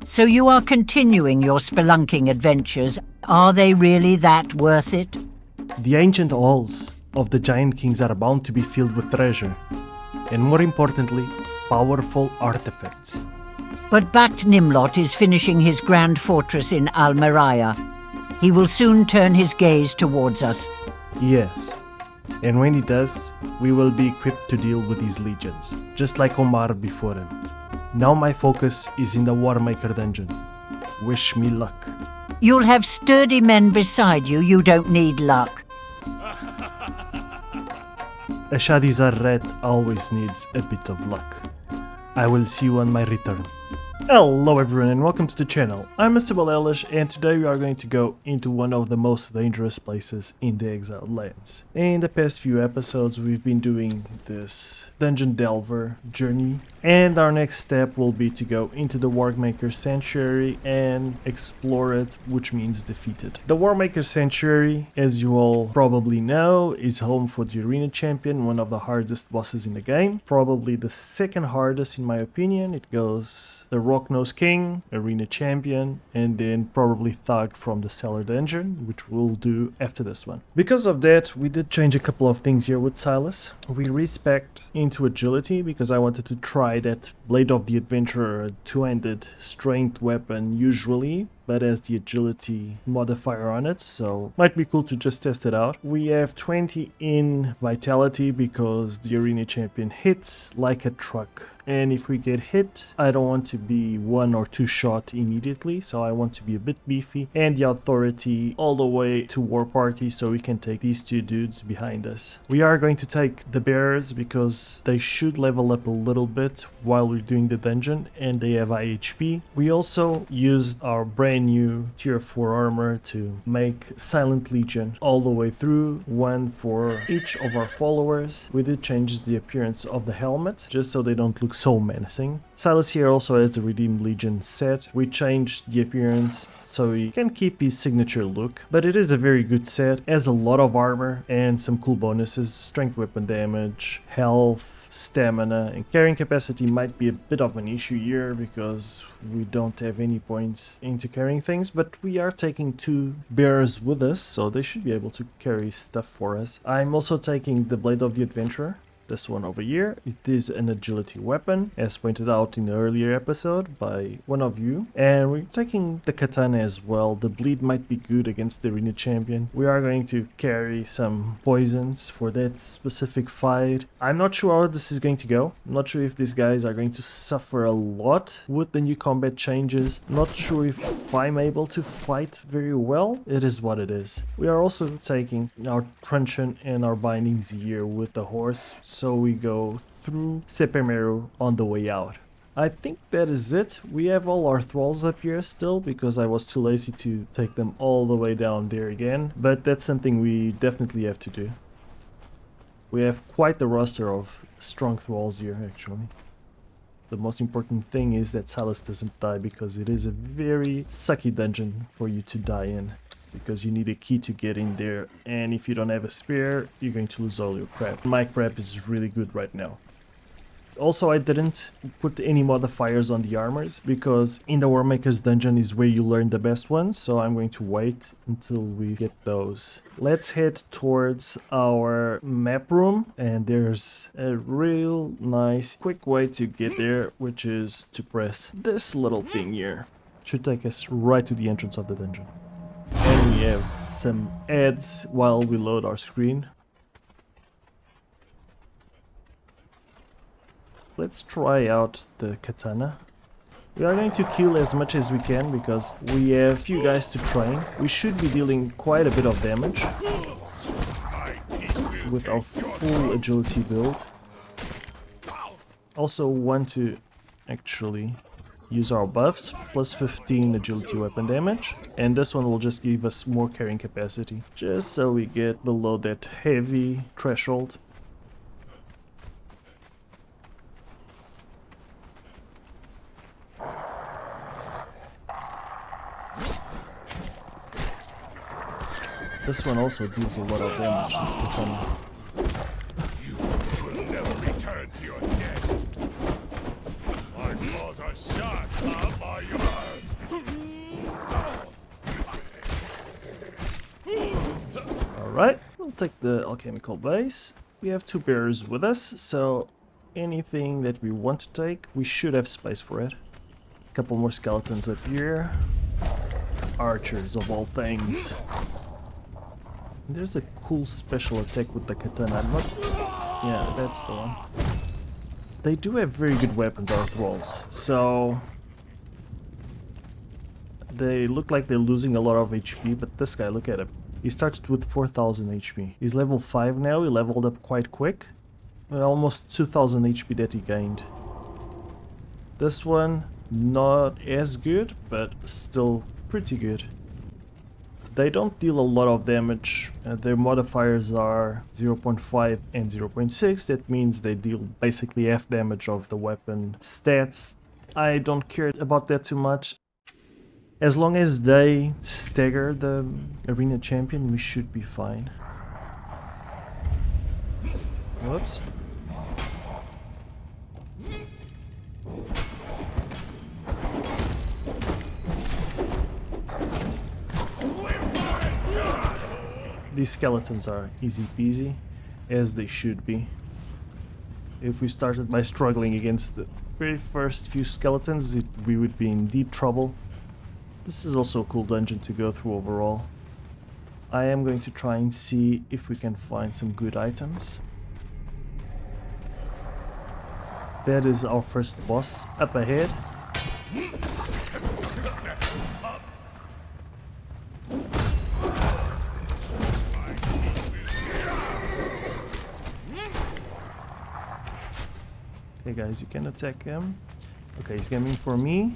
So you are continuing your spelunking adventures. Are they really that worth it? The ancient halls of the Giant Kings are bound to be filled with treasure, and more importantly, powerful artifacts. But Bact Nimlot is finishing his grand fortress in Almeria. He will soon turn his gaze towards us. Yes, and when he does, we will be equipped to deal with these legions, just like Omar before him. Now my focus is in the Warmaker dungeon. Wish me luck. You'll have sturdy men beside you. You don't need luck. A Shadi Zarrat always needs a bit of luck. I will see you on my return. Hello everyone and welcome to the channel. I'm Mr. Elish and today we are going to go into one of the most dangerous places in the Exiled Lands. In the past few episodes we've been doing this Dungeon Delver journey, and our next step will be to go into the Warmaker Sanctuary and explore it, which means defeat it. The Warmaker Sanctuary, as you all probably know, is home for the Arena Champion, one of the hardest bosses in the game. Probably the second hardest in my opinion. It goes the Rocknose King, Arena Champion, and then probably Thug from the Cellar Dungeon, which we'll do after this one. Because of that, we did change a couple of things here with Sylas. We respect into agility because I wanted to try that Blade of the Adventurer, a two-handed strength weapon usually, but has the agility modifier on it, so might be cool to just test it out. We have 20 in vitality because the Arena Champion hits like a truck. And if we get hit, I don't want to be one or two shot immediately, so I want to be a bit beefy. And the authority all the way to War Party so we can take these two dudes behind us. We are going to take the bearers because they should level up a little bit while we're doing the dungeon and they have high HP. We also used our brand new tier 4 armor to make Silent Legion all the way through, one for each of our followers. We did change the appearance of the helmet just so they don't look so menacing. Sylas here also has the Redeemed Legion set. We changed the appearance so he can keep his signature look, but it is a very good set, has a lot of armor and some cool bonuses, strength weapon damage, health, stamina, and carrying capacity might be a bit of an issue here because we don't have any points into carrying things, but we are taking two bearers with us, so they should be able to carry stuff for us. I'm also taking the Blade of the Adventurer. This one over here, it is an agility weapon, as pointed out in the earlier episode by one of you. And we're taking the katana as well. The bleed might be good against the Arena Champion. We are going to carry some poisons for that specific fight. I'm not sure how this is going to go. I'm not sure if these guys are going to suffer a lot with the new combat changes. Not sure if I'm able to fight very well. It is what it is. We are also taking our truncheon and our bindings here with the horse. So we go through Sepemeru on the way out. I think that is it. We have all our thralls up here still because I was too lazy to take them all the way down there again. But that's something we definitely have to do. We have quite the roster of strong thralls here actually. The most important thing is that Sylas doesn't die because it is a very sucky dungeon for you to die in. Because you need a key to get in there, and if you don't have a spare, you're going to lose all your crap. My crap is really good right now. Also, I didn't put any modifiers on the armors, because in the Warmaker's dungeon is where you learn the best ones, so I'm going to wait until we get those. Let's head towards our map room, and there's a real nice, quick way to get there, which is to press this little thing here. Should take us right to the entrance of the dungeon. And we have some ads while we load our screen. Let's try out the katana. We are going to kill as much as we can because we have few guys to train. We should be dealing quite a bit of damage with our full agility build. Also want to actually use our buffs, plus 15 agility weapon damage, and this one will just give us more carrying capacity, just so we get below that heavy threshold. This one also deals a lot of damage, this katana. You will never return to your dead. My claws are sharp, by your Alright, we'll take the alchemical base. We have 2 bearers with us, so anything that we want to take, we should have space for it. A couple more skeletons up here. Archers of all things. There's a cool special attack with the katana. I'm not... Yeah, that's the one. They do have very good weapons, our thralls, so... They look like they're losing a lot of HP, but this guy, look at him. He started with 4000 HP. He's level 5 now, he leveled up quite quick. Almost 2000 HP that he gained. This one, not as good, but still pretty good. They don't deal a lot of damage. Their modifiers are 0.5 and 0.6. That means they deal basically half damage of the weapon stats. I don't care about that too much. As long as they stagger the arena champion, we should be fine. Whoops. These skeletons are easy peasy, as they should be. If we started by struggling against the very first few skeletons, we would be in deep trouble. This is also a cool dungeon to go through overall. I am going to try and see if we can find some good items. That is our first boss up ahead. Okay guys, you can attack him. Okay, he's coming for me.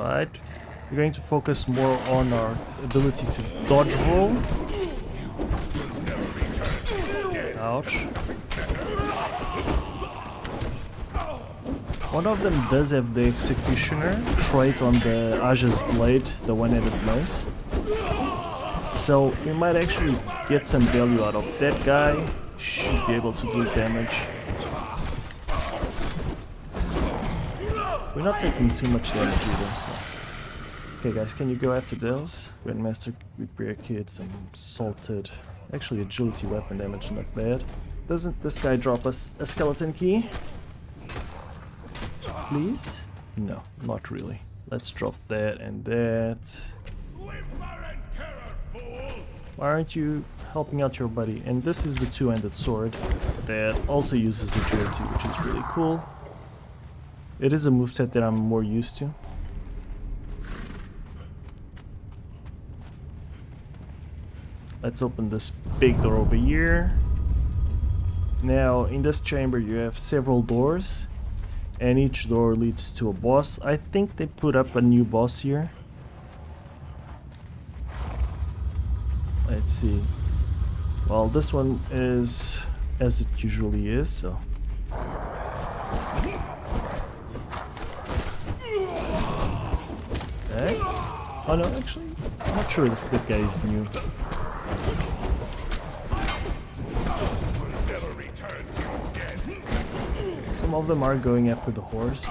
Right, we're going to focus more on our ability to dodge roll. Ouch. One of them does have the executioner trait on the Aja's blade, the one-handed mace. So we might actually get some value out of that guy. Should be able to do damage. We're not taking too much damage either, so... Okay guys, can you go after those? Grandmaster Repair Kit, some salted... Actually agility weapon damage, not bad. Doesn't this guy drop us a skeleton key? Please? No, not really. Let's drop that and that. Why aren't you helping out your buddy? And this is the two-handed sword that also uses agility, which is really cool. It is a moveset that I'm more used to. Let's open this big door over here. Now, in this chamber you have several doors, and each door leads to a boss. I think they put up a new boss here. Let's see. Well, this one is as it usually is, so... Okay. Oh no, actually, I'm not sure if this guy is new. Some of them are going after the horse.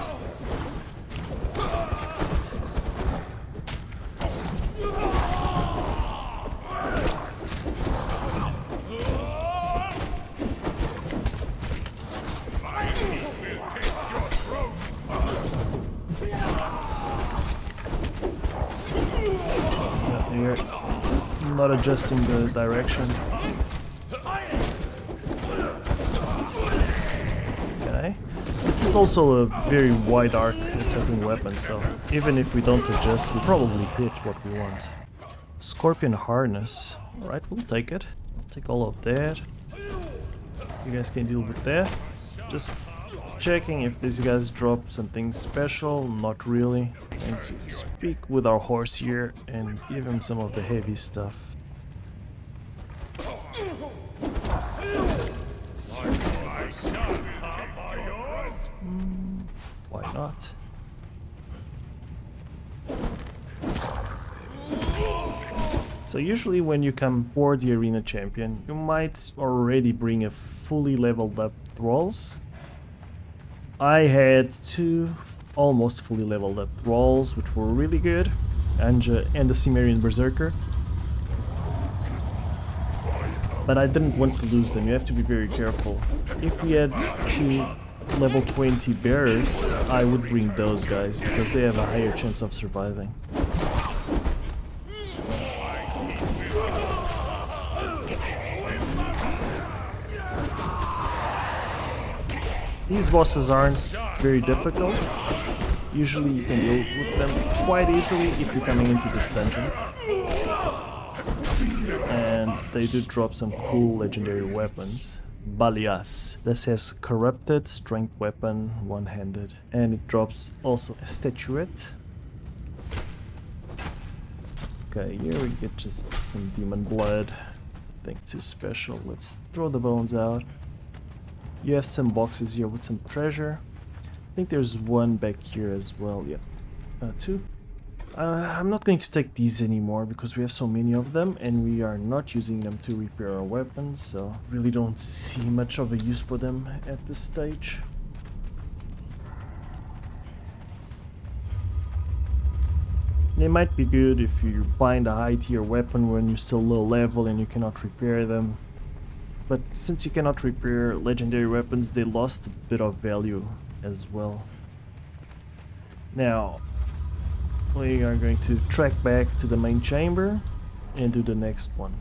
Here, not adjusting the direction. Okay. This is also a very wide arc attacking weapon, so even if we don't adjust, we probably hit what we want. Scorpion harness. Alright, we'll take it. I'll take all of that. You guys can deal with that. Just checking if these guys drop something special. Not really. And to speak with our horse here and give him some of the heavy stuff. Why not? So usually when you come for the arena champion, you might already bring a fully leveled up thralls. I had 2 almost fully leveled up thralls, which were really good, and the Cimmerian Berserker. But I didn't want to lose them, you have to be very careful. If we had 2 level 20 bearers, I would bring those guys, because they have a higher chance of surviving. These bosses aren't very difficult. Usually you can deal with them quite easily if you're coming into this dungeon. And they do drop some cool legendary weapons. Balias. This has corrupted, strength weapon, one-handed. And it drops also a statuette. Okay, here we get just some demon blood. Nothing too special. Let's throw the bones out. You have some boxes here with some treasure. I think there's one back here as well. Yeah, 2. I'm not going to take these anymore because we have so many of them and we are not using them to repair our weapons, so really don't see much of a use for them at this stage. They might be good if you bind a high tier weapon when you're still low level and you cannot repair them. But since you cannot repair legendary weapons, they lost a bit of value as well. Now, we are going to track back to the main chamber and do the next one.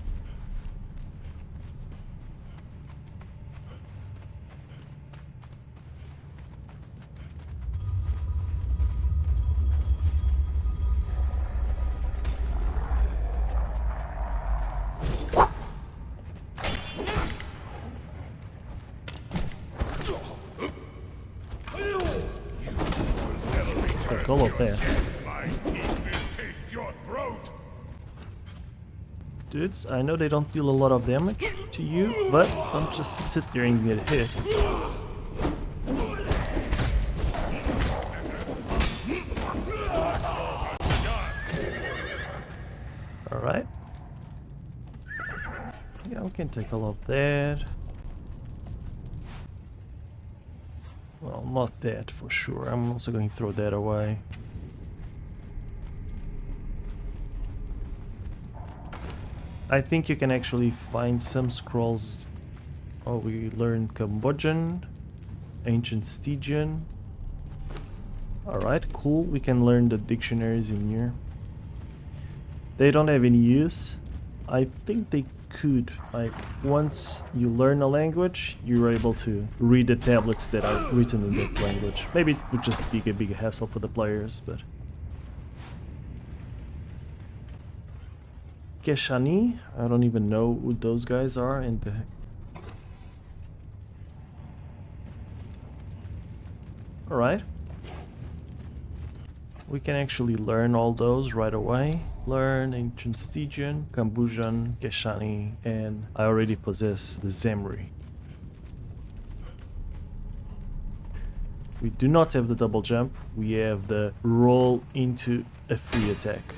All of that. Dudes, I know they don't deal a lot of damage to you, but don't just sit there and get hit. Alright. Yeah, we can take all of that. Well, not that for sure. I'm also going to throw that away. I think you can actually find some scrolls. Oh, we learned Cambodian, ancient Stygian. Alright, cool. We can learn the dictionaries in here. They don't have any use. I think they could, like, once you learn a language, you're able to read the tablets that are written in that language. Maybe it would just be a big hassle for the players, but... Keshani, I don't even know who those guys are, and the... Alright. We can actually learn all those right away. Learn ancient Stygian, Cambodian, Keshani, and I already possess the Zemri. We do not have the double jump, we have the roll into a free attack.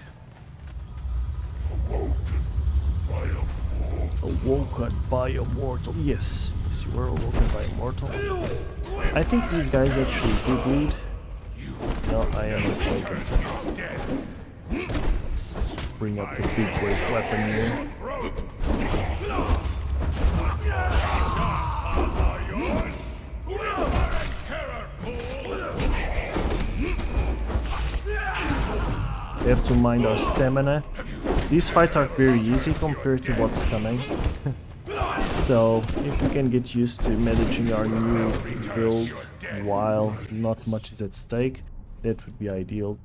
Awoken by a mortal. Yes, you were awoken by a mortal. I think these guys actually do bleed. No, I am mistaken. Let's bring up the big wave weapon here. We have to mind our stamina. These fights are very easy compared to what's coming. So, if we can get used to managing our new build while not much is at stake, that would be ideal.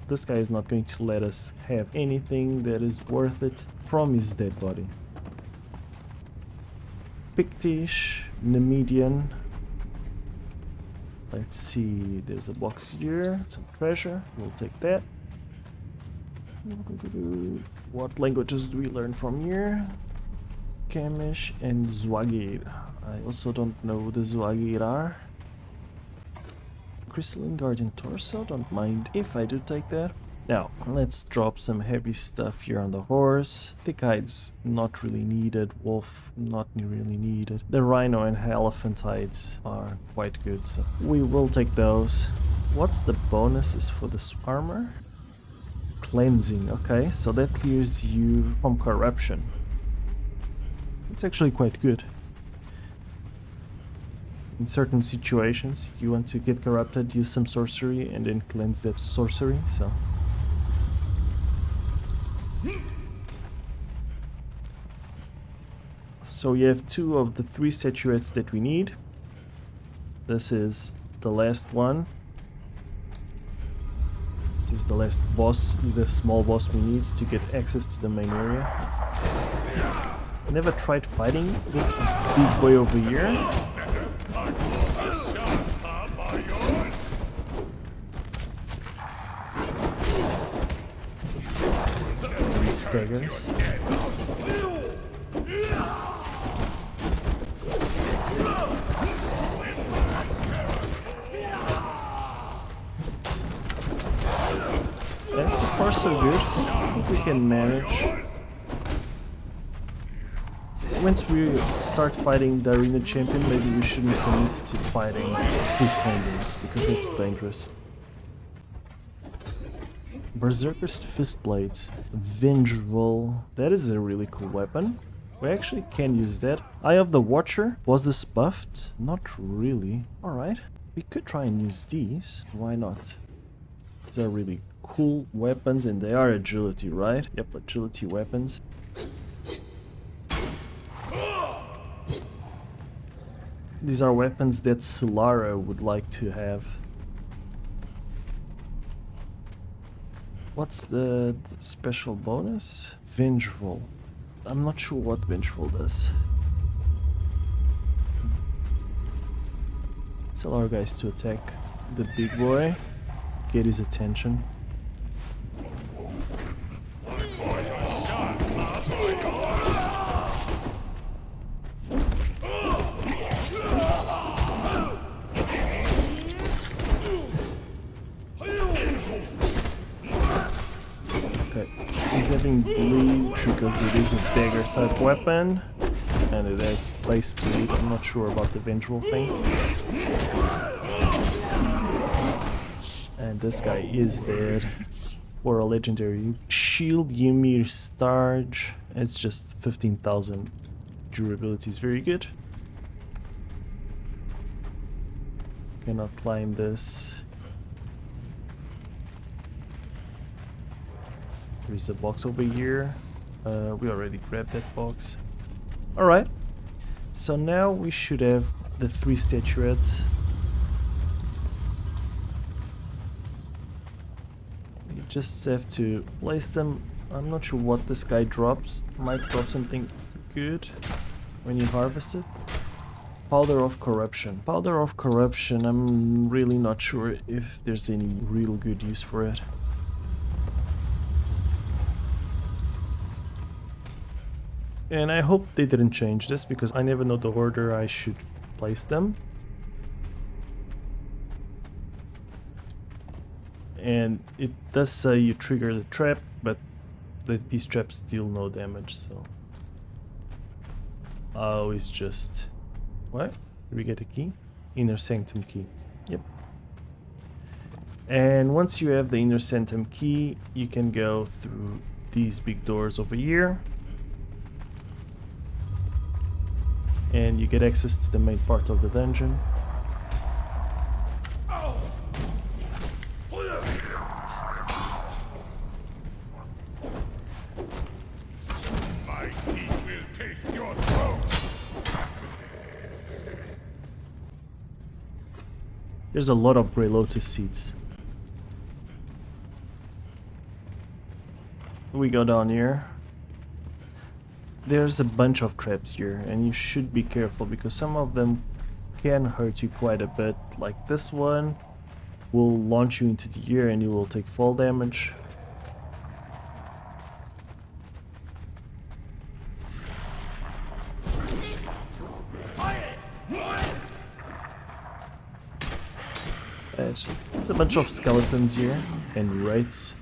This guy is not going to let us have anything that is worth it from his dead body. Pictish, Nemedian. Let's see, there's a box here, some treasure, we'll take that. What languages do we learn from here? Kamish and Zwagir. I also don't know who the Zwagir are. Crystalline Guardian Torso, don't mind if I do take that. Now, let's drop some heavy stuff here on the horse. Thick hides, not really needed. Wolf, not really needed. The rhino and elephant hides are quite good, so we will take those. What's the bonuses for this armor? Cleansing, okay, so that clears you from corruption. It's actually quite good. In certain situations, you want to get corrupted, use some sorcery, and then cleanse that sorcery, so... So we have 2 of the 3 statuettes that we need. This is the last one. This is the last boss, the small boss we need to get access to the main area. Never tried fighting this big boy over here. Staggers. Yeah, so far so good. I think we can manage. Once we start fighting the arena champion, maybe we shouldn't commit to fighting full combos, because it's dangerous. Berserker's Fist Blades. Vengeful. That is a really cool weapon. We actually can use that. Eye of the Watcher. Was this buffed? Not really. Alright. We could try and use these. Why not? These are really cool weapons and they are agility, right? Yep, agility weapons. These are weapons that Solara would like to have. What's the special bonus? Vengeful. I'm not sure what Vengeful does. Tell our guys to attack the big boy. Get his attention. He's having bleed because it is a dagger type weapon and it has space bleed. I'm not sure about the vengeful thing. And this guy is dead. For a legendary shield, Ymir Starge. It's just 15,000 durability, is very good. Cannot climb this. There's a box over here. We already grabbed that box. Alright. So now we should have the 3 statuettes. You just have to place them. I'm not sure what this guy drops. Might drop something good when you harvest it. Powder of Corruption. Powder of Corruption, I'm really not sure if there's any real good use for it. And I hope they didn't change this, because I never know the order I should place them. And it does say you trigger the trap, but these traps deal no damage, so... I always just... What? Did we get a key? Inner Sanctum key. Yep. And once you have the Inner Sanctum key, you can go through these big doors over here. And you get access to the main part of the dungeon. My teeth will taste your throat. There's a lot of Grey Lotus seeds. We go down here. There's a bunch of traps here, and you should be careful because some of them can hurt you quite a bit. Like this one will launch you into the air and you will take fall damage. It's a bunch of skeletons here and wraiths.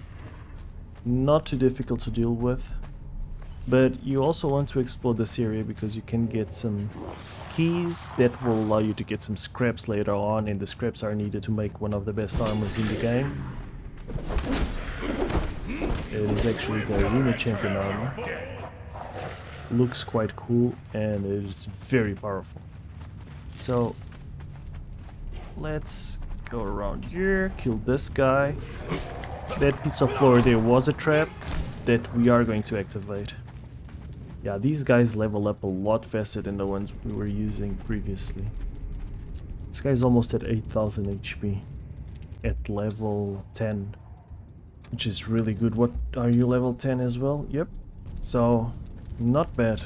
not too difficult to deal with. But you also want to explore this area because you can get some keys that will allow you to get some scraps later on, and the scraps are needed to make one of the best armors in the game. It is actually the Arena Champion armor. Looks quite cool and it is very powerful. So let's go around here, kill this guy. That piece of floor there was a trap that we are going to activate. Yeah, these guys level up a lot faster than the ones we were using previously. This guy's almost at 8000 HP at level 10, which is really good. What, are you level 10 as well? Yep. So not bad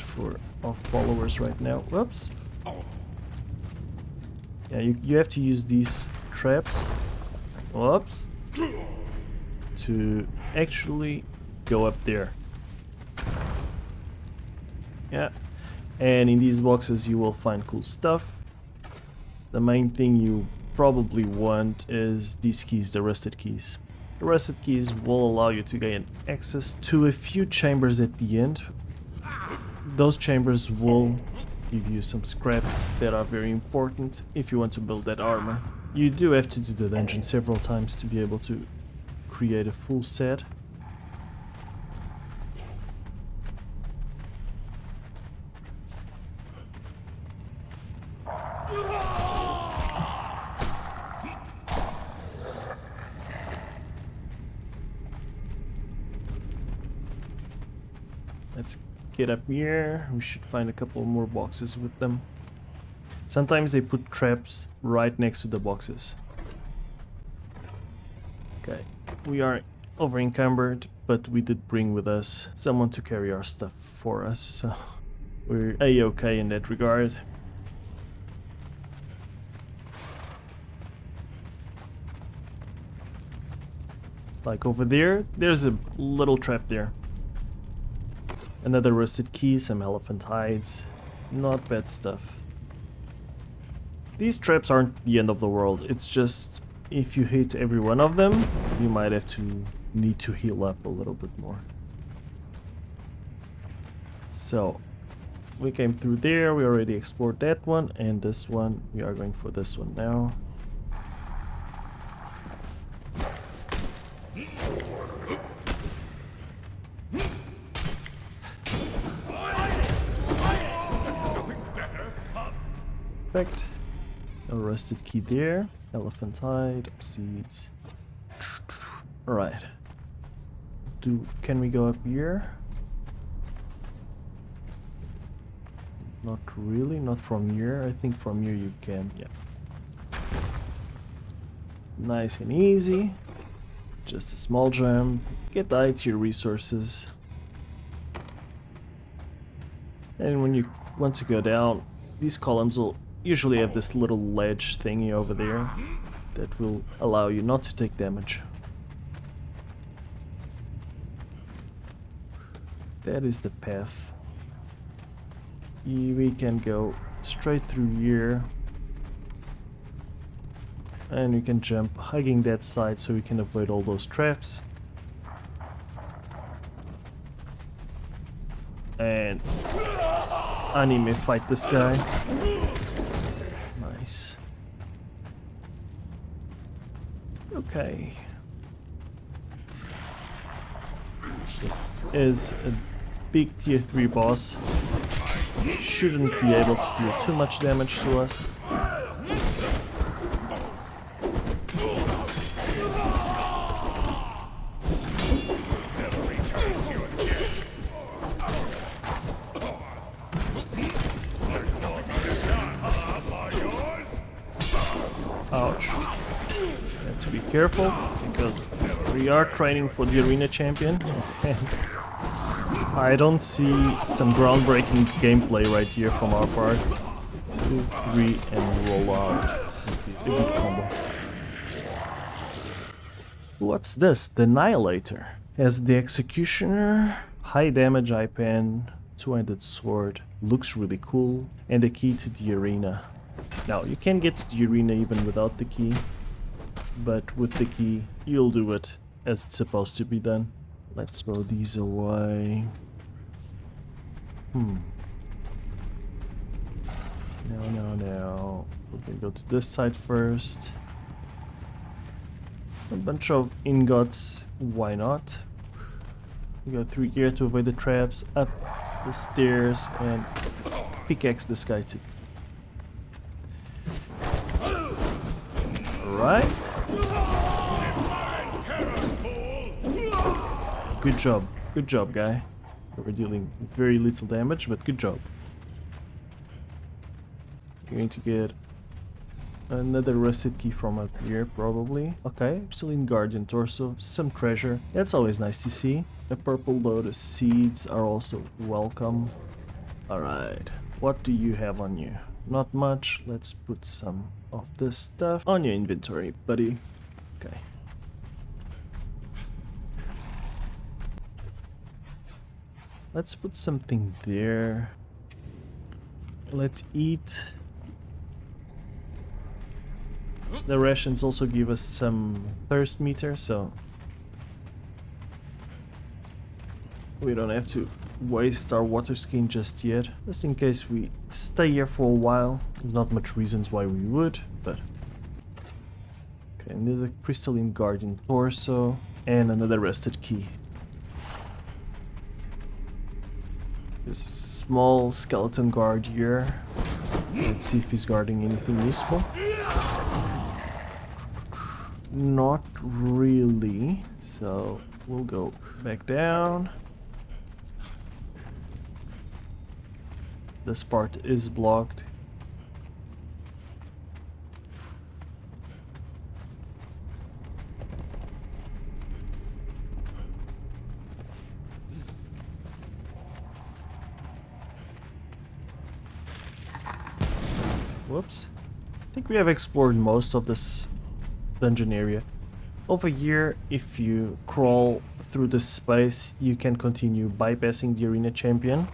for our followers right now. Whoops. Yeah, you have to use these traps. Whoops. To actually go up there. Yeah, and in these boxes you will find cool stuff. The main thing you probably want is these keys, the rusted keys. The rusted keys will allow you to gain access to a few chambers at the end. Those chambers will give you some scraps that are very important if you want to build that armor. You do have to do the dungeon several times to be able to create a full set. Let's get up here. We should find a couple more boxes with them. Sometimes they put traps right next to the boxes. Okay, we are over encumbered, but we did bring with us someone to carry our stuff for us, so we're a-okay in that regard. Like over there, there's a little trap there. Another rusted key, some elephant hides. Not bad stuff. These traps aren't the end of the world. It's just if you hit every one of them, you might have to need to heal up a little bit more. So we came through there. We already explored that one and this one. We are going for this one now. Perfect. A rusted key there. Elephant hide, seeds. Alright. Can we go up here? Not really, not from here. I think from here you can, yeah. Nice and easy. Just a small jump. Get the tier resources. And when you want to go down, these columns will usually have this little ledge thingy over there that will allow you not to take damage. That is the path. We can go straight through here. And we can jump hugging that side so we can avoid all those traps. And anime fight this guy. Nice. Okay. This is a big tier 3 boss. Shouldn't be able to do too much damage to us. Ouch. Have to be careful because we are training for the Arena Champion and I don't see some groundbreaking gameplay right here from our part. 2, 3 and roll out. A good combo. What's this? The Annihilator. Has the Executioner, high damage eye pen, two-handed sword. Looks really cool. And a key to the arena. Now, you can get to the arena even without the key, but with the key, you'll do it as it's supposed to be done. Let's throw these away. No. We're gonna go to this side first. A bunch of ingots, why not? We go through here to avoid the traps, up the stairs, and pickaxe this guy too. Alright. Good job, guy. We're dealing very little damage, but good job. We're going to get another rusted key from up here, probably. Okay, still in Guardian Torso, some treasure. That's always nice to see. The purple lotus seeds are also welcome. Alright, what do you have on you? Not much. Let's put some of this stuff on your inventory, buddy. Okay. Let's put something there. Let's eat. The rations also give us some thirst meter, so we don't have to waste our water skin just yet. Just in case we stay here for a while. There's not much reasons why we would, but... Okay, another crystalline guardian torso and another rusted key. There's a small skeleton guard here. Let's see if he's guarding anything useful. Not really, so we'll go back down. This part is blocked. Whoops. I think we have explored most of this dungeon area. Over here, if you crawl through this space, you can continue bypassing the arena champion,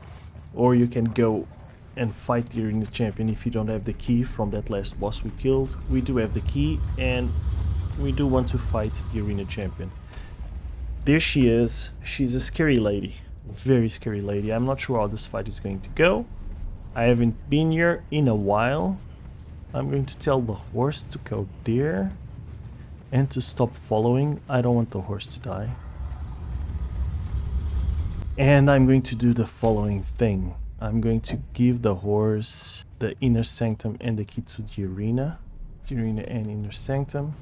or you can go and fight the arena champion if you don't have the key from that last boss we killed. We do have the key, and we do want to fight the arena champion. There she is. She's a scary lady. Very scary lady. I'm not sure how this fight is going to go. I haven't been here in a while. I'm going to tell the horse to go there and to stop following. I don't want the horse to die. And I'm going to do the following thing. I'm going to give the horse the inner sanctum and the key to the arena. The arena and inner sanctum.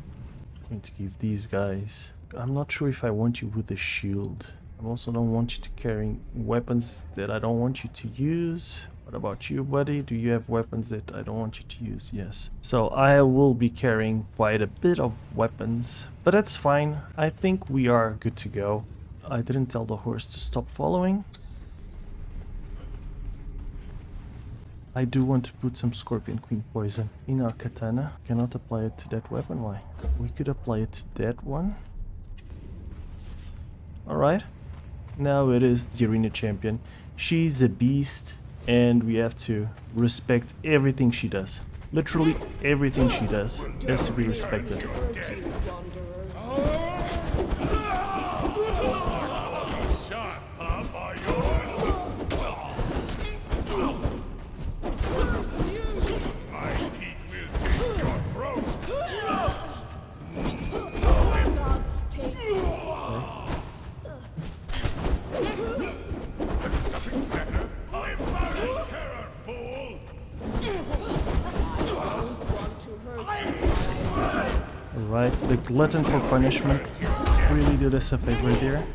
I'm going to give these guys. I'm not sure if I want you with a shield. I also don't want you to carry weapons that I don't want you to use. What about you, buddy? Do you have weapons that I don't want you to use? Yes. So I will be carrying quite a bit of weapons, but that's fine. I think we are good to go. I didn't tell the horse to stop following. I do want to put some Scorpion Queen poison in our katana. Cannot apply it to that weapon. Why? We could apply it to that one. Alright. Now it is the arena champion. She's a beast, and we have to respect everything she does. Literally everything she does has to be respected. Right, the glutton for punishment really did us a favor there.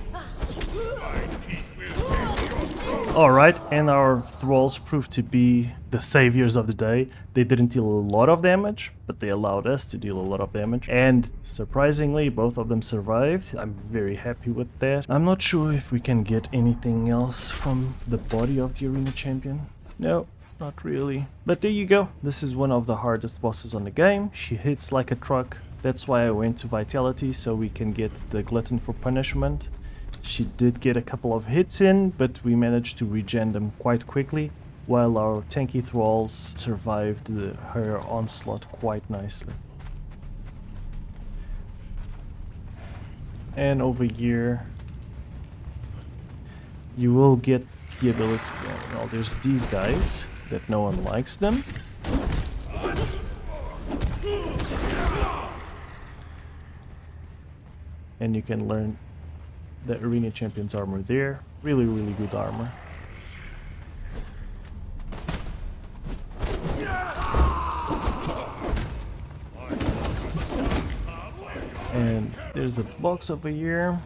Alright, and our thralls proved to be the saviors of the day. They didn't deal a lot of damage, but they allowed us to deal a lot of damage. And surprisingly, both of them survived. I'm very happy with that. I'm not sure if we can get anything else from the body of the arena champion. No, not really. But there you go. This is one of the hardest bosses on the game. She hits like a truck. That's why I went to Vitality, so we can get the glutton for punishment. She did get a couple of hits in, but we managed to regen them quite quickly, while our tanky thralls survived her onslaught quite nicely. And over here, you will get the ability. Well, there's these guys that no one likes them. And you can learn the Arena Champion's armor there. Really, really good armor. And there's a box over here.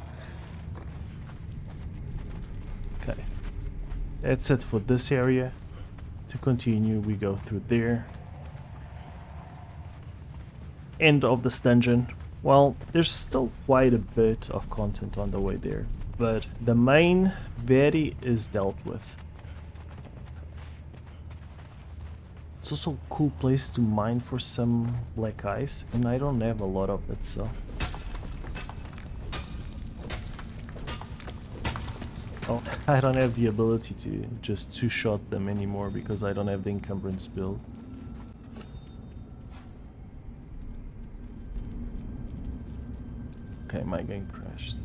Okay. That's it for this area. To continue, we go through there. End of this dungeon. Well, there's still quite a bit of content on the way there, but the main baddie is dealt with. It's also a cool place to mine for some black ice, and I don't have a lot of it, so... Oh, I don't have the ability to just two-shot them anymore because I don't have the encumbrance build. Okay, my game crashed.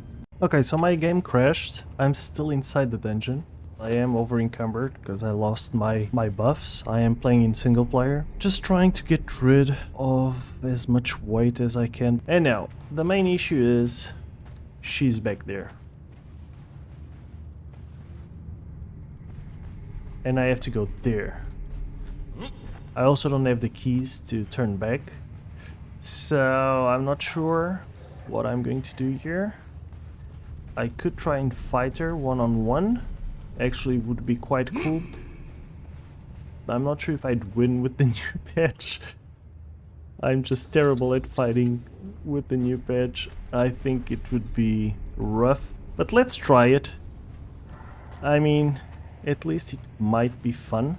Okay, so my game crashed. I'm still inside the dungeon. I am over encumbered because I lost my buffs. I am playing in single player. Just trying to get rid of as much weight as I can. And now, the main issue is she's back there. And I have to go there. I also don't have the keys to turn back. So I'm not sure what I'm going to do here. I could try and fight her one-on-one. Actually would be quite cool. I'm not sure if I'd win with the new patch. I'm just terrible at fighting with the new patch. I think it would be rough. But let's try it. I mean, at least it might be fun.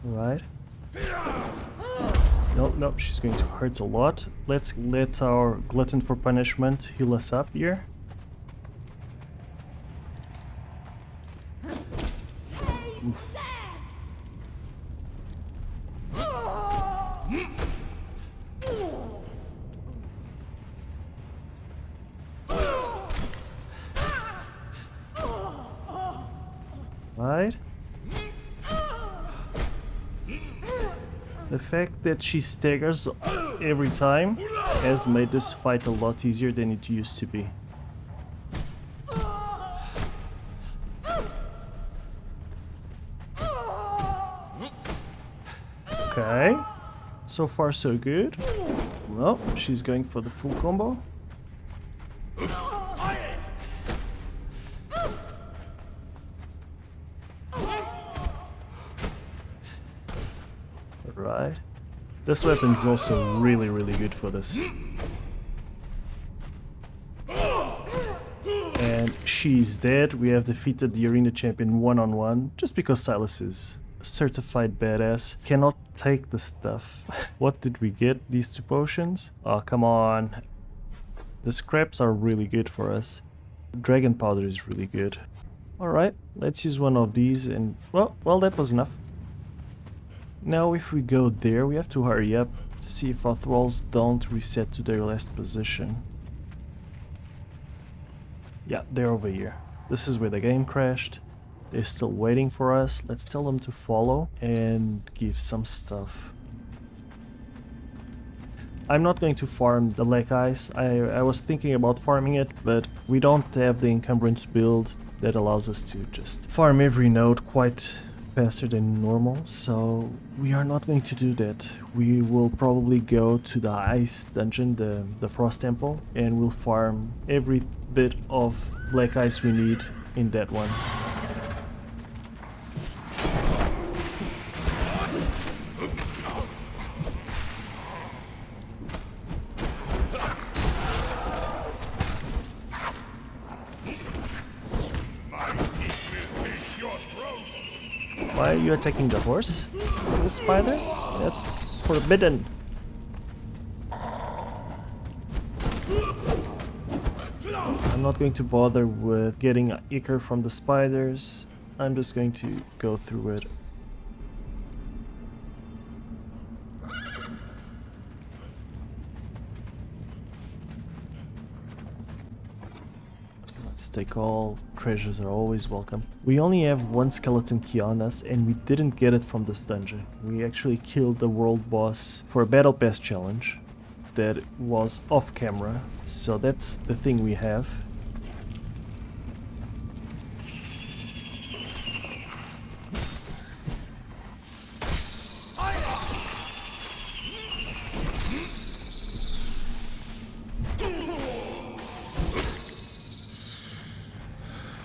Right. Nope, she's going to hurt a lot. Let's let our glutton for punishment heal us up here. Oof. Right. The fact that she staggers every time has made this fight a lot easier than it used to be. Okay, so far so good. Well, she's going for the full combo. Right. This weapon is also really, really good for this. And she's dead. We have defeated the arena champion one-on-one just because Sylas is a certified badass. Cannot take the stuff. What did we get? These 2 potions? Oh, come on. The scraps are really good for us. Dragon powder is really good. Alright, let's use one of these and... Well, that was enough. Now if we go there, we have to hurry up to see if our thralls don't reset to their last position. Yeah, they're over here. This is where the game crashed. They're still waiting for us. Let's tell them to follow and give some stuff. I'm not going to farm the Black Ice. I was thinking about farming it, but we don't have the encumbrance build that allows us to just farm every node quite faster than normal, so we are not going to do that. We will probably go to the ice dungeon, the frost temple, and we'll farm every bit of black ice we need in that one. Why are you attacking the horse? The spider? That's forbidden. I'm not going to bother with getting ichor from the spiders. I'm just going to go through it. Let's take all. Treasures are always welcome. We only have one skeleton key on us and we didn't get it from this dungeon. We actually killed the world boss for a battle pass challenge that was off camera. So that's the thing we have.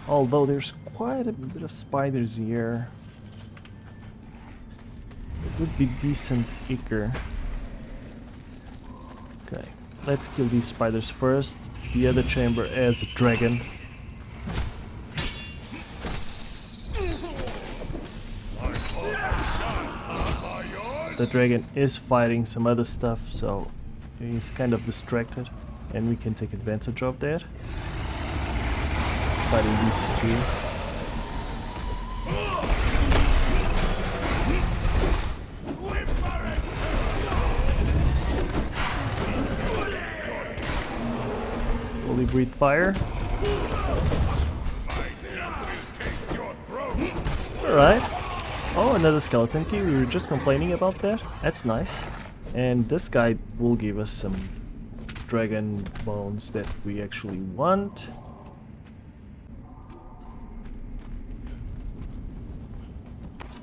Although there's quite a bit of spiders here. It would be decent ichor. Okay, let's kill these spiders first. The other chamber has a dragon. The dragon is fighting some other stuff, so he's kind of distracted, and we can take advantage of that. Fighting these two. Holy breathe fire. Alright. Oh, another skeleton key. We were just complaining about that. That's nice. And this guy will give us some dragon bones that we actually want.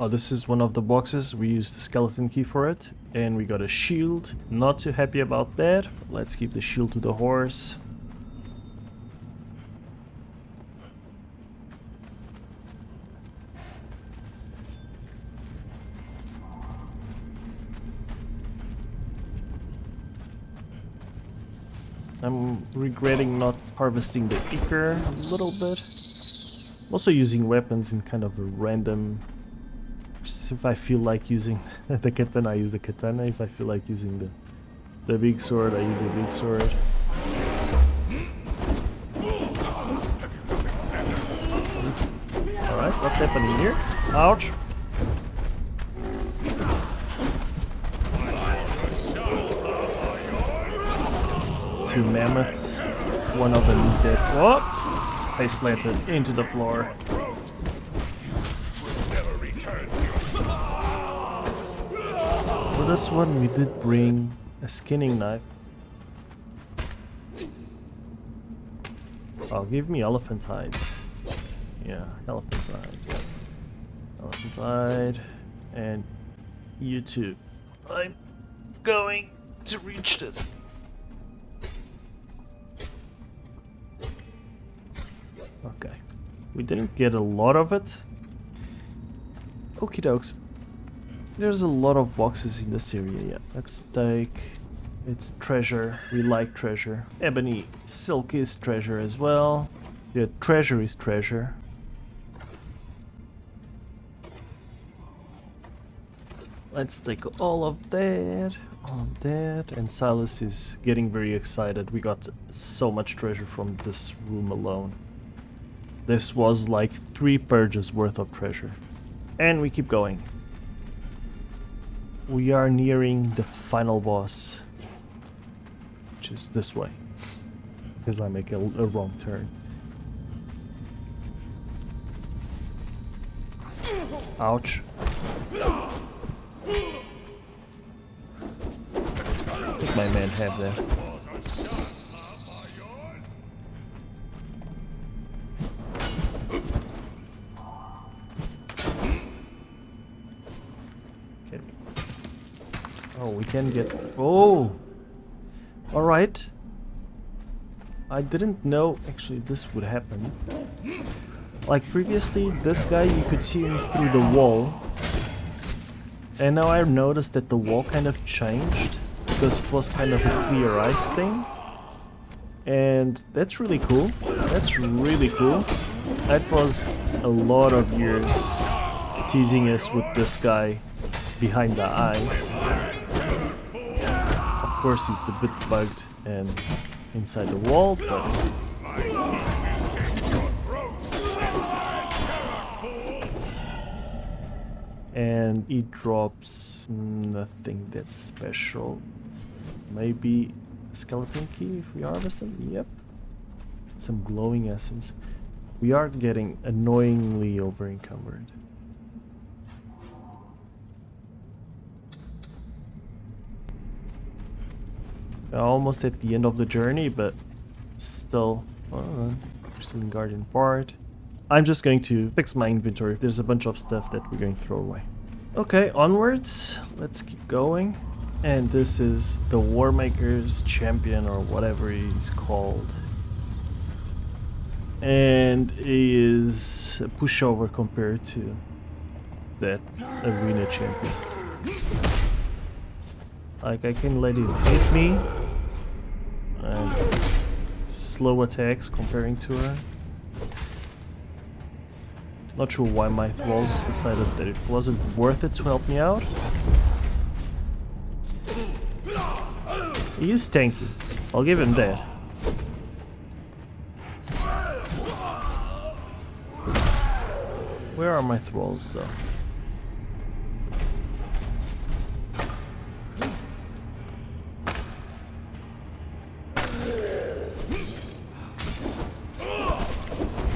Oh, this is one of the boxes. We used the skeleton key for it. And we got a shield. Not too happy about that. Let's keep the shield to the horse. I'm regretting not harvesting the ichor a little bit. I'm also using weapons in kind of a random... If I feel like using the katana, I use the katana. If I feel like using the big sword, I use the big sword. Alright, what's happening here? Ouch! Two mammoths. One of them is dead. Whoops! Face planted into the floor. For this one, we did bring a skinning knife. Oh, give me elephant hide. Yeah, elephant hide. Yeah. Elephant hide. And you too. I'm going to reach this. Okay. We didn't get a lot of it. Okie dokes. There's a lot of boxes in this area, yeah. Let's take... It's treasure. We like treasure. Ebony silk is treasure as well. The treasure is treasure. Let's take all of that. All of that. And Sylas is getting very excited. We got so much treasure from this room alone. This was like 3 purges worth of treasure. And we keep going. We are nearing the final boss, which is this way, because I make a wrong turn. Ouch. I think my men have that. Oh, we can get... Oh! Alright. I didn't know actually this would happen. Like previously, this guy, you could see him through the wall. And now I've noticed that the wall kind of changed. Because it was kind of a clear ice thing. And that's really cool. That's really cool. That was a lot of years teasing us with this guy behind the ice. Of course he's a bit bugged and inside the wall, but And it drops nothing that's special. Maybe a skeleton key if we harvest them? Yep. Some glowing essence. We are getting annoyingly over encumbered. Almost at the end of the journey, but still pursuing guardian part. I'm just going to fix my inventory if there's a bunch of stuff that we're going to throw away. Okay, onwards. Let's keep going. And this is the Warmaker's champion or whatever he's called. And he is a pushover compared to that arena champion. Like, I can let him hit me. And slow attacks comparing to her. Not sure why my thralls decided that it wasn't worth it to help me out. He is tanky. I'll give him that. Where are my thralls though?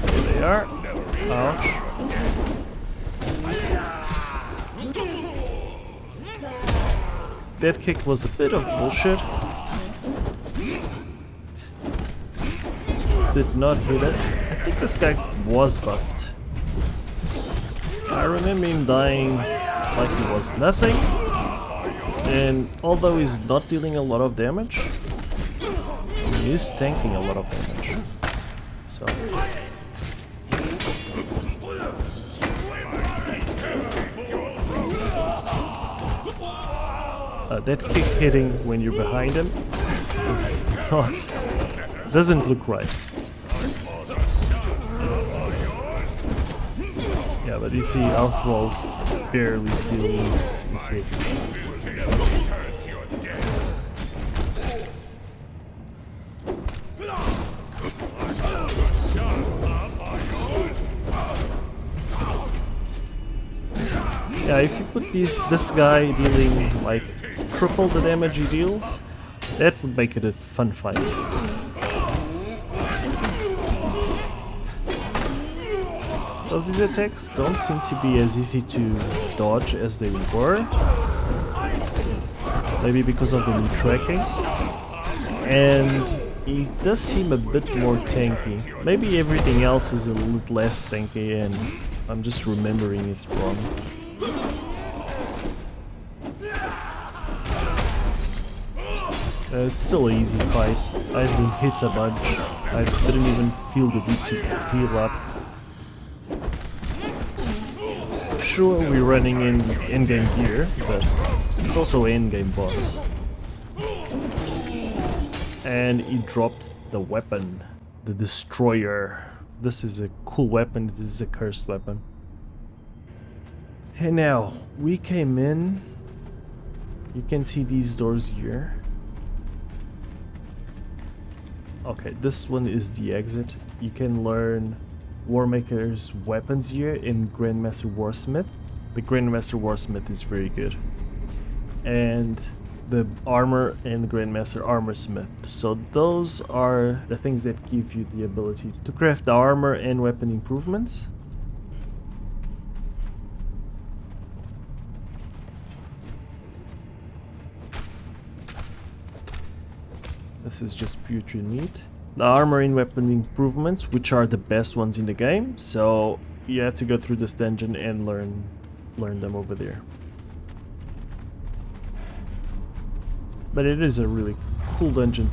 There they are. Ouch. That kick was a bit of bullshit. Did not hit us. I think this guy was buffed. I remember him dying like it was nothing. And although he's not dealing a lot of damage, he is tanking a lot of damage. So that kick hitting when you're behind him is not, doesn't look right. Yeah, but you see our thralls barely feel his hits. Yeah, if you put this guy dealing like triple the damage he deals, that would make it a fun fight. Because these attacks don't seem to be as easy to dodge as they were. Maybe because of the new tracking. And he does seem a bit more tanky. Maybe everything else is a little less tanky and I'm just remembering it wrong. It's still an easy fight. I've been hit a bunch. I didn't even feel the need to heal up. Sure, we're running in endgame gear, but it's also an endgame boss. And he dropped the weapon, the destroyer. This is a cool weapon, this is a cursed weapon. And now, we came in. You can see these doors here. Okay, this one is the exit. You can learn Warmaker's weapons here in Grandmaster Warsmith. The Grandmaster Warsmith is very good. And the armor and Grandmaster Armorsmith. So those are the things that give you the ability to craft the armor and weapon improvements. This is just putrid meat. The armor and weapon improvements, which are the best ones in the game, so you have to go through this dungeon and learn them over there. But it is a really cool dungeon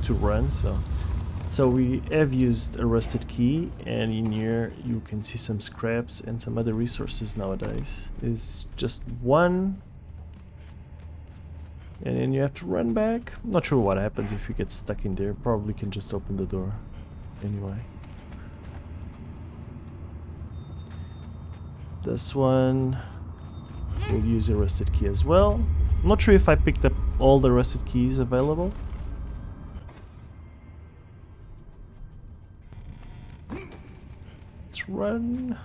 to run, so we have used a rusted key, and in here you can see some scraps and some other resources nowadays. It's just one. And then you have to run back. I'm not sure what happens if you get stuck in there. Probably can just open the door. Anyway. This one. We'll use a rusted key as well. I'm not sure if I picked up all the rusted keys available. run.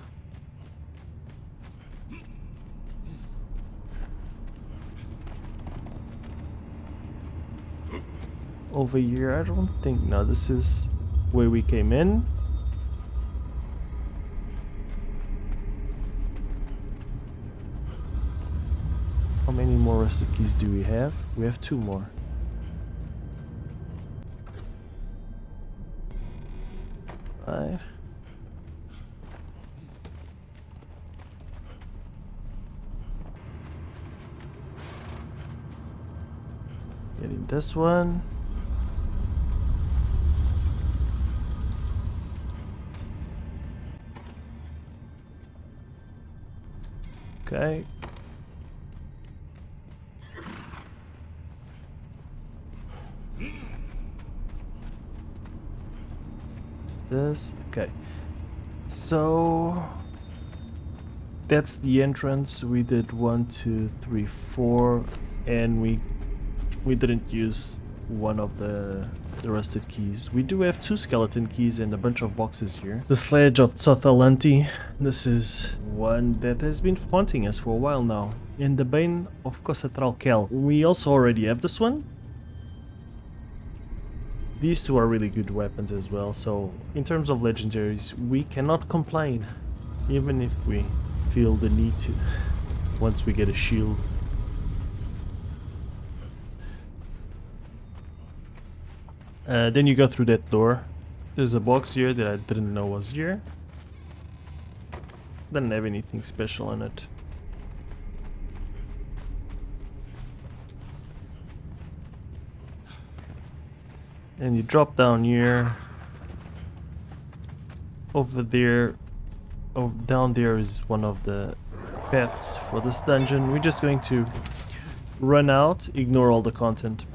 Over here, I don't think. No, this is where we came in. How many more rusted keys do we have? We have 2 more. Right. Getting this one. Okay. What's this? Okay. So that's the entrance. We did 1, 2, 3, 4, and we didn't use one of the rusted keys. We do have 2 skeleton keys and a bunch of boxes here. The Sledge of Tsothalanti. This is one that has been haunting us for a while now. And the Bane of Kosatral Kel. We also already have this one. These 2 are really good weapons as well, so in terms of legendaries, we cannot complain, even if we feel the need to, once we get a shield. Then you go through that door. There's a box here that I didn't know was here. Doesn't have anything special in it. And you drop down here. Over there, down there is one of the paths for this dungeon. We're just going to run out, ignore all the content.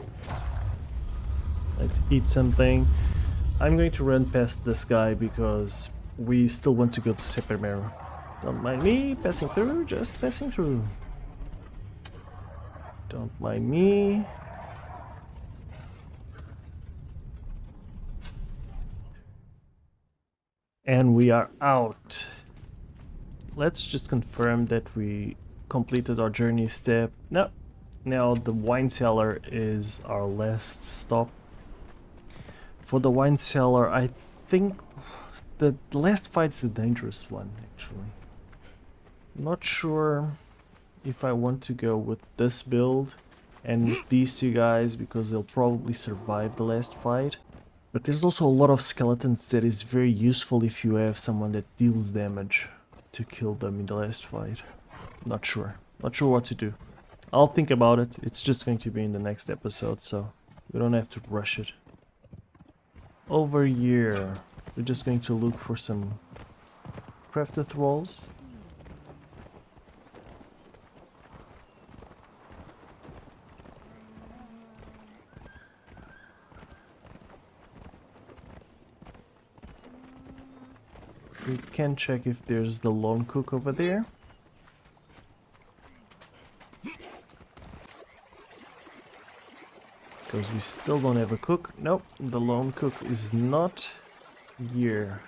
Let's eat something. I'm going to run past this guy because we still want to go to Sepermero. Don't mind me passing through, just passing through. Don't mind me. And we are out. Let's just confirm that we completed our journey step. No. Now the wine cellar is our last stop. For the wine cellar, I think the last fight is a dangerous one, actually. Not sure if I want to go with this build and with these 2 guys because they'll probably survive the last fight. But there's also a lot of skeletons that is very useful if you have someone that deals damage to kill them in the last fight. Not sure. Not sure what to do. I'll think about it. It's just going to be in the next episode, so we don't have to rush it. Over here, we're just going to look for some crafted thralls. We can check if there's the lone cook over there. Because we still don't have a cook. Nope, the lone cook is not here.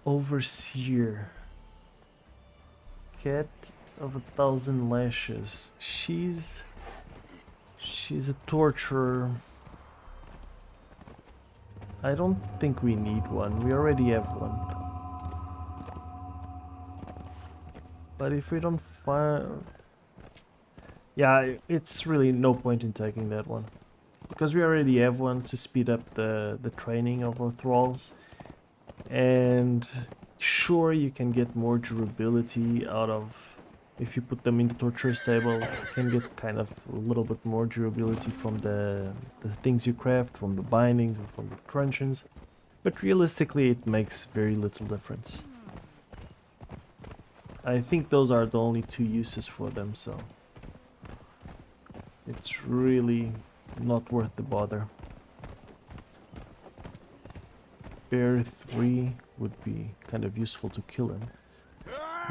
Overseer. Cat of 1,000 lashes. She's a torturer. I don't think we need one. We already have one. But if we don't find... Yeah, it's really no point in taking that one. Because we already have one to speed up the training of our thralls. And sure, you can get more durability out of... If you put them in the torturer's table, you can get kind of a little bit more durability from the things you craft, from the bindings and from the truncheons. But realistically, it makes very little difference. I think those are the only 2 uses for them, so... It's really not worth the bother. Bear 3. would be kind of useful to kill him.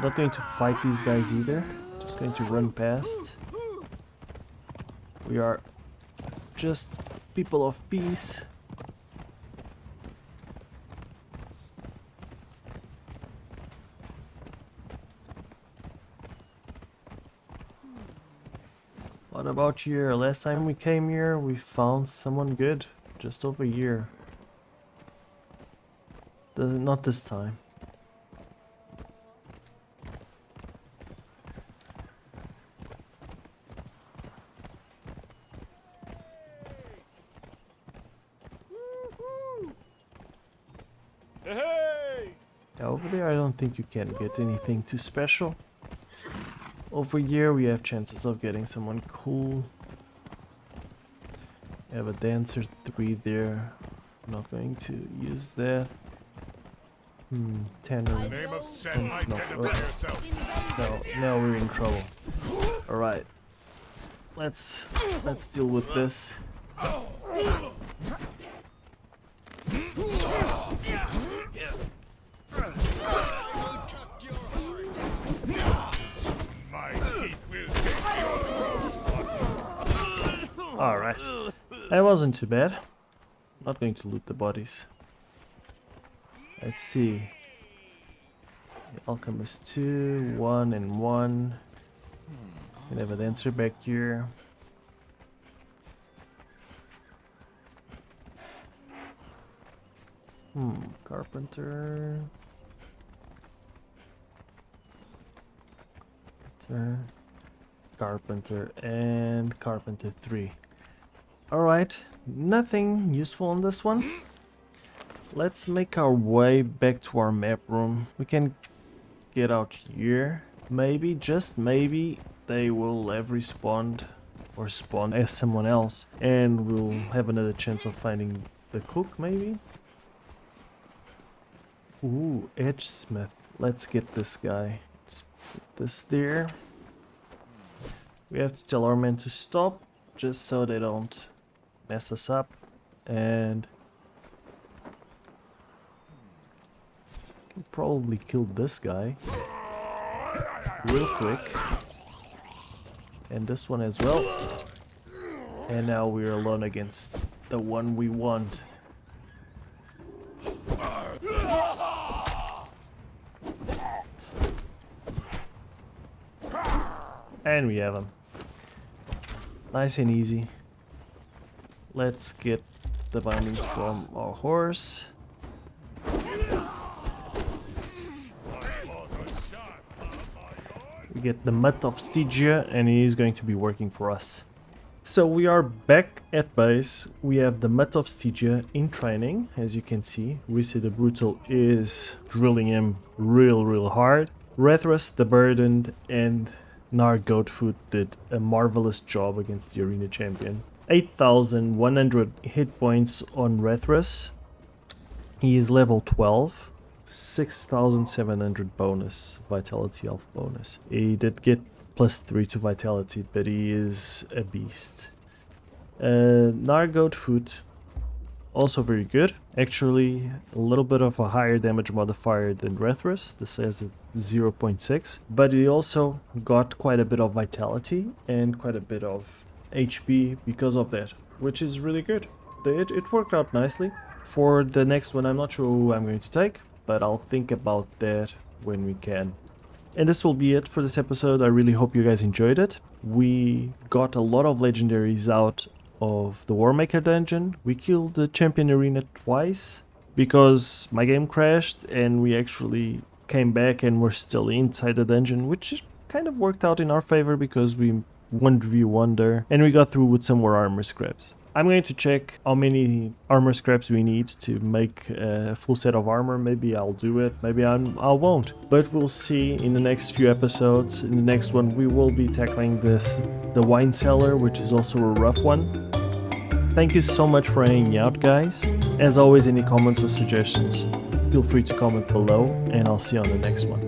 Not going to fight these guys either, just going to run past. We are just people of peace. What about here? Last time we came here, we found someone good. Just over here. Not this time. Yeah, over there I don't think you can get anything too special. Over here we have chances of getting someone cool. We have a dancer 3 there. I'm not going to use that. Tanner. Name of Set, And smoke. identify yourself. No, now we're in trouble. Alright. Let's deal with this. My teeth will take your throat. Alright. That wasn't too bad. Not going to loot the bodies. Let's see. The Alchemist 2, 1 and 1. We have a dancer back here. Carpenter. Carpenter and Carpenter 3. Alright, nothing useful on this one. Let's make our way back to our map room. We can get out here. Maybe, just maybe, they will have respawned or spawned as someone else. And we'll have another chance of finding the cook, maybe? Ooh, Edge Smith. Let's get this guy. Let's put this there. We have to tell our men to stop, just so they don't mess us up. And can probably kill this guy real quick. And this one as well. And now we're alone against the one we want. And we have him. Nice and easy. Let's get the bindings from our horse. We get the Mutt of Stygia, and he is going to be working for us. So we are back at base. We have the Mutt of Stygia in training, as you can see. We see the Brutal is drilling him real hard. Rethrus, the Burdened, and Nar Goatfoot did a marvelous job against the arena champion. 8,100 hit points on Rethrus. He is level 12. 6,700 bonus, vitality health bonus. He did get +3 to vitality, but he is a beast. Nar Goatfoot, also very good. Actually, a little bit of a higher damage modifier than Rethrus. This has a 0.6, but he also got quite a bit of vitality and quite a bit of HP because of that, which is really good. It worked out nicely. For the next one, I'm not sure who I'm going to take, but I'll think about that when we can. And this will be it for this episode. I really hope you guys enjoyed it. We got a lot of legendaries out of the Warmaker dungeon. We killed the champion arena twice because my game crashed, and we actually came back and we're still inside the dungeon, which kind of worked out in our favor because we 1v1 there, and we got through with some more armor scraps. I'm going to check how many armor scraps we need to make a full set of armor. Maybe I'll do it, maybe I won't. But we'll see in the next few episodes. In the next one we will be tackling the wine cellar, which is also a rough one. Thank you so much for hanging out, guys. As always, any comments or suggestions, feel free to comment below, and I'll see you on the next one.